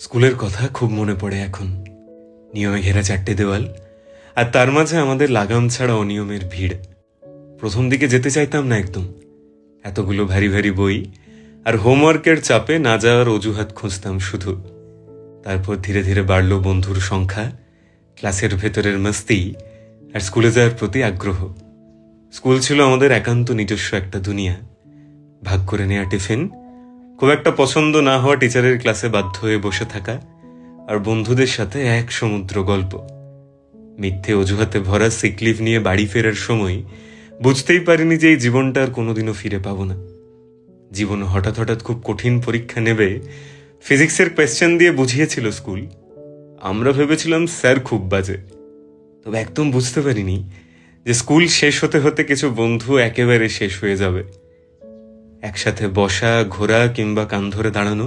স্কুলের কথা খুব মনে পড়ে এখন। নিয়মে ঘেরা 4টে দেওয়াল, আর তার মাঝে আমাদের লাগাম ছাড়া অনিয়মের ভিড়। প্রথম দিকে যেতে চাইতাম না একদম। এতগুলো ভারী ভারী বই আর হোমওয়ার্কের চাপে না যাওয়ার অজুহাত খুঁজতাম শুধু। তারপর ধীরে ধীরে বাড়ল বন্ধুর সংখ্যা, ক্লাসের ভেতরের মস্তি, আর স্কুলে যাওয়ার প্রতি আগ্রহ। স্কুল ছিল আমাদের একান্ত নিজস্ব একটা দুনিয়া। ভাগ করে নেওয়া টিফিন, খুব একটা পছন্দ না হওয়া টিচারের ক্লাসে বাধ্য হয়ে বসে থাকা, আর বন্ধুদের সাথে এক সমুদ্র গল্প। মিথ্যে অজুহাতে ভরা সিকলিভ নিয়ে বাড়ি ফেরার সময় বুঝতেই পারিনি যে এই জীবনটা আর কোনোদিনও ফিরে পাবো না। জীবন হঠাৎ হঠাৎ খুব কঠিন পরীক্ষা নেবে ফিজিক্সের কোয়েশ্চেন দিয়ে বুঝিয়েছিল স্কুল। আমরা ভেবেছিলাম স্যার খুব বাজে, তবে একদম বুঝতে পারিনি যে স্কুল শেষ হতে হতে কিছু বন্ধু একেবারে শেষ হয়ে যাবে। একসাথে বসা, ঘোরা কিংবা কান ধরে দাঁড়ানো